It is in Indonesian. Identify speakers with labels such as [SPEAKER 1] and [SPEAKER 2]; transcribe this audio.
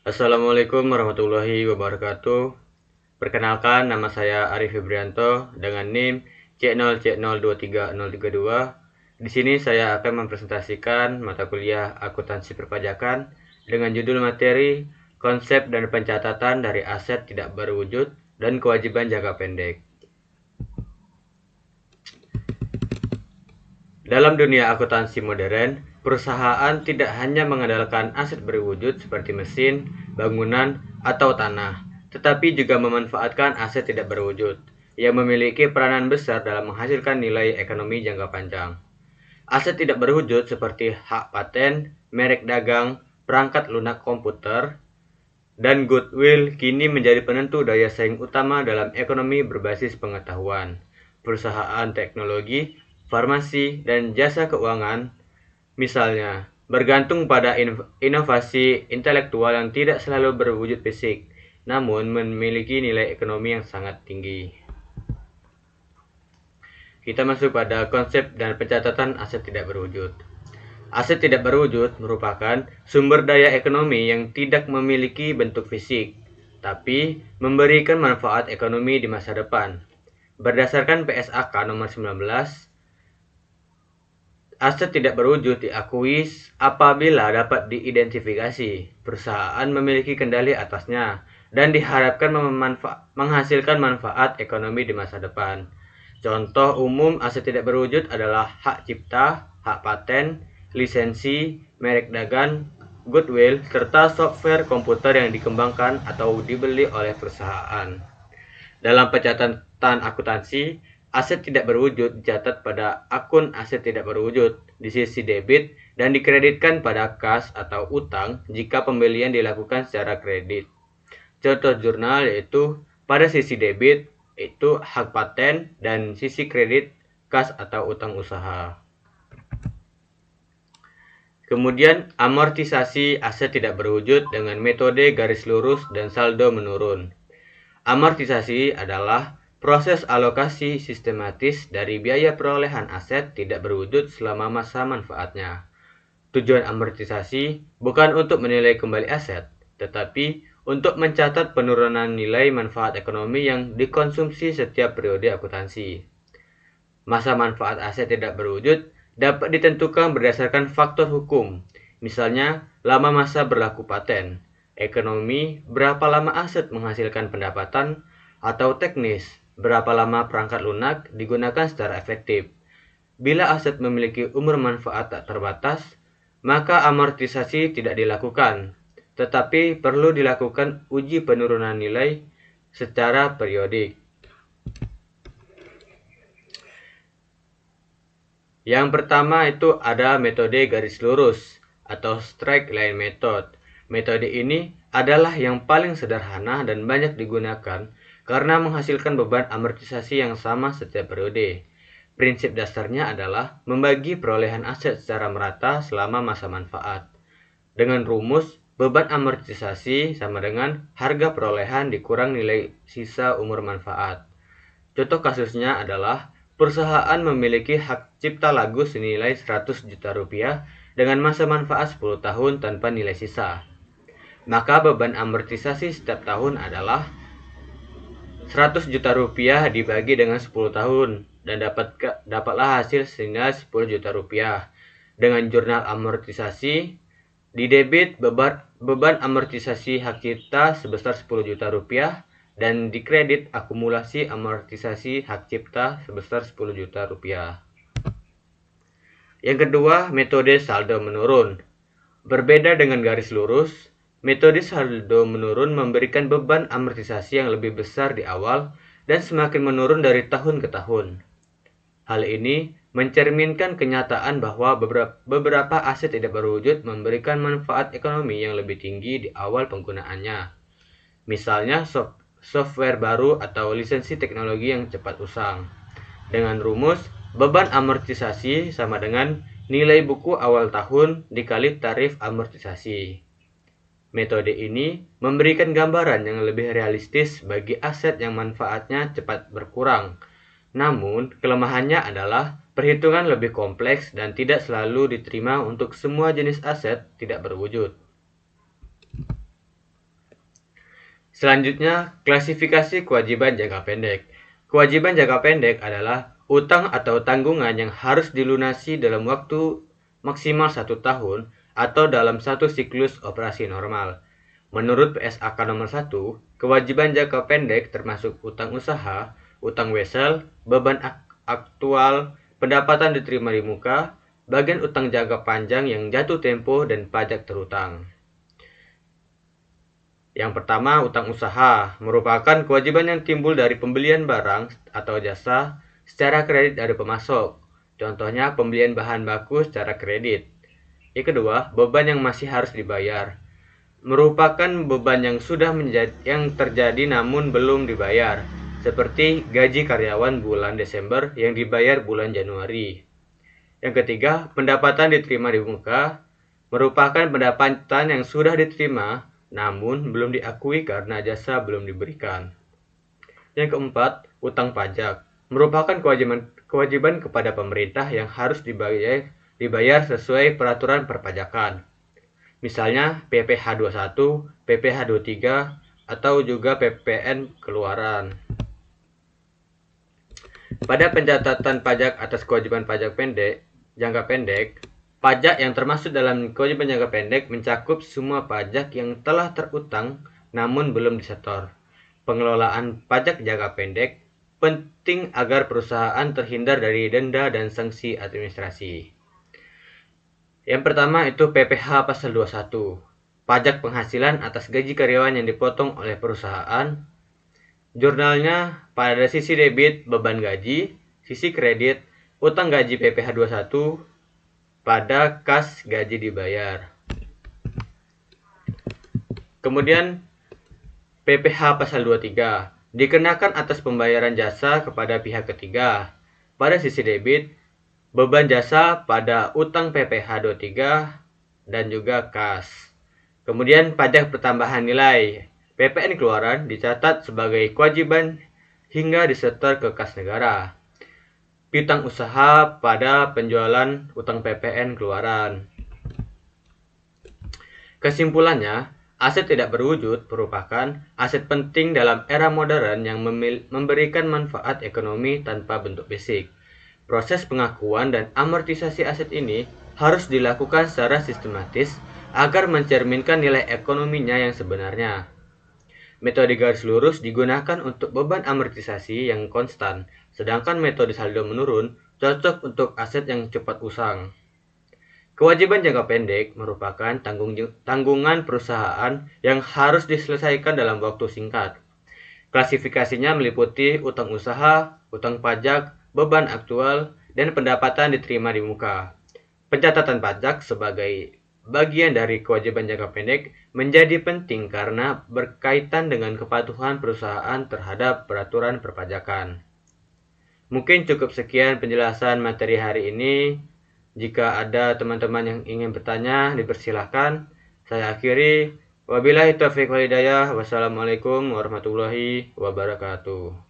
[SPEAKER 1] Assalamualaikum warahmatullahi wabarakatuh. Perkenalkan, nama saya Arif Febrianto dengan NIM C0C023032. Di sini saya akan mempresentasikan mata kuliah Akuntansi Perpajakan dengan judul materi Konsep dan Pencatatan dari Aset Tidak Berwujud dan Kewajiban Jangka Pendek. Dalam dunia akuntansi modern, perusahaan tidak hanya mengandalkan aset berwujud seperti mesin, bangunan, atau tanah, tetapi juga memanfaatkan aset tidak berwujud yang memiliki peranan besar dalam menghasilkan nilai ekonomi jangka panjang. Aset tidak berwujud seperti hak paten, merek dagang, perangkat lunak komputer, dan goodwill kini menjadi penentu daya saing utama dalam ekonomi berbasis pengetahuan. Perusahaan teknologi, farmasi, dan jasa keuangan, misalnya, bergantung pada inovasi intelektual yang tidak selalu berwujud fisik, namun memiliki nilai ekonomi yang sangat tinggi. Kita masuk pada konsep dan pencatatan aset tidak berwujud. Aset tidak berwujud merupakan sumber daya ekonomi yang tidak memiliki bentuk fisik, tapi memberikan manfaat ekonomi di masa depan. Berdasarkan PSAK nomor 19, aset tidak berwujud diakui apabila dapat diidentifikasi, perusahaan memiliki kendali atasnya, dan diharapkan menghasilkan manfaat ekonomi di masa depan. Contoh umum aset tidak berwujud adalah hak cipta, hak paten, lisensi, merek dagang, goodwill, serta software komputer yang dikembangkan atau dibeli oleh perusahaan. Dalam pencatatan akuntansi, aset tidak berwujud dicatat pada akun aset tidak berwujud di sisi debit dan dikreditkan pada kas atau utang jika pembelian dilakukan secara kredit. Contoh jurnal yaitu pada sisi debit itu hak paten dan sisi kredit kas atau utang usaha. Kemudian amortisasi aset tidak berwujud dengan metode garis lurus dan saldo menurun. Amortisasi adalah proses alokasi sistematis dari biaya perolehan aset tidak berwujud selama masa manfaatnya. Tujuan amortisasi bukan untuk menilai kembali aset, tetapi untuk mencatat penurunan nilai manfaat ekonomi yang dikonsumsi setiap periode akuntansi. Masa manfaat aset tidak berwujud dapat ditentukan berdasarkan faktor hukum, misalnya lama masa berlaku paten, ekonomi, berapa lama aset menghasilkan pendapatan, atau teknis, berapa lama perangkat lunak digunakan secara efektif. Bila aset memiliki umur manfaat tak terbatas, maka amortisasi tidak dilakukan, tetapi perlu dilakukan uji penurunan nilai secara periodik. Yang pertama itu ada metode garis lurus atau straight line method. Metode ini adalah yang paling sederhana dan banyak digunakan karena menghasilkan beban amortisasi yang sama setiap periode. Prinsip dasarnya adalah membagi perolehan aset secara merata selama masa manfaat. Dengan rumus, beban amortisasi sama dengan harga perolehan dikurang nilai sisa umur manfaat. Contoh kasusnya adalah perusahaan memiliki hak cipta lagu senilai 100 juta rupiah dengan masa manfaat 10 tahun tanpa nilai sisa. Maka beban amortisasi setiap tahun adalah 100 juta rupiah dibagi dengan 10 tahun dan dapatlah hasil senilai 10 juta rupiah. Dengan jurnal amortisasi, di debit beban amortisasi hak cipta sebesar 10 juta rupiah dan di kredit akumulasi amortisasi hak cipta sebesar 10 juta rupiah. Yang kedua, metode saldo menurun. Berbeda dengan garis lurus, metode saldo menurun memberikan beban amortisasi yang lebih besar di awal dan semakin menurun dari tahun ke tahun. Hal ini mencerminkan kenyataan bahwa beberapa aset tidak berwujud memberikan manfaat ekonomi yang lebih tinggi di awal penggunaannya. Misalnya software baru atau lisensi teknologi yang cepat usang. Dengan rumus, beban amortisasi sama dengan nilai buku awal tahun dikali tarif amortisasi. Metode ini memberikan gambaran yang lebih realistis bagi aset yang manfaatnya cepat berkurang. Namun, kelemahannya adalah perhitungan lebih kompleks dan tidak selalu diterima untuk semua jenis aset tidak berwujud. Selanjutnya, klasifikasi kewajiban jangka pendek. Kewajiban jangka pendek adalah utang atau tanggungan yang harus dilunasi dalam waktu maksimal 1 tahun atau dalam satu siklus operasi normal. Menurut PSAK nomor 1, kewajiban jangka pendek termasuk utang usaha, utang wesel, beban aktual, pendapatan diterima di muka, bagian utang jangka panjang yang jatuh tempo, dan pajak terutang. Yang pertama, utang usaha merupakan kewajiban yang timbul dari pembelian barang atau jasa secara kredit dari pemasok. Contohnya, pembelian bahan baku secara kredit. Yang kedua, beban yang masih harus dibayar. Merupakan beban yang sudah terjadi namun belum dibayar, seperti gaji karyawan bulan Desember yang dibayar bulan Januari. Yang ketiga, pendapatan diterima di muka merupakan pendapatan yang sudah diterima namun belum diakui karena jasa belum diberikan. Yang keempat, utang pajak merupakan kewajiban kepada pemerintah yang harus dibayar sesuai peraturan perpajakan. Misalnya PPh 21, PPh 23, atau juga PPN keluaran. Pada pencatatan pajak atas kewajiban pajak jangka pendek, pajak yang termasuk dalam kewajiban jangka pendek mencakup semua pajak yang telah terutang namun belum disetor. Pengelolaan pajak jangka pendek penting agar perusahaan terhindar dari denda dan sanksi administrasi. Yang pertama itu PPh pasal 21, pajak penghasilan atas gaji karyawan yang dipotong oleh perusahaan. Jurnalnya pada sisi debit beban gaji, sisi kredit utang gaji PPh 21 pada kas gaji dibayar. Kemudian PPh pasal 23 dikenakan atas pembayaran jasa kepada pihak ketiga. Pada sisi debit beban jasa pada utang PPh 23 dan juga kas. Kemudian pajak pertambahan nilai PPN keluaran dicatat sebagai kewajiban hingga disetor ke kas negara. Piutang usaha pada penjualan utang PPN keluaran. Kesimpulannya, aset tidak berwujud merupakan aset penting dalam era modern yang memberikan manfaat ekonomi tanpa bentuk fisik. Proses pengakuan dan amortisasi aset ini harus dilakukan secara sistematis agar mencerminkan nilai ekonominya yang sebenarnya. Metode garis lurus digunakan untuk beban amortisasi yang konstan, sedangkan metode saldo menurun cocok untuk aset yang cepat usang. Kewajiban jangka pendek merupakan tanggungan perusahaan yang harus diselesaikan dalam waktu singkat. Klasifikasinya meliputi utang usaha, utang pajak, beban aktual, dan pendapatan diterima di muka. Pencatatan pajak sebagai bagian dari kewajiban jangka pendek menjadi penting karena berkaitan dengan kepatuhan perusahaan terhadap peraturan perpajakan. Mungkin cukup sekian penjelasan materi hari ini. Jika ada teman-teman yang ingin bertanya, dipersilahkan. Saya akhiri. Wabillahi taufiq wal hidayah. Wassalamualaikum warahmatullahi wabarakatuh.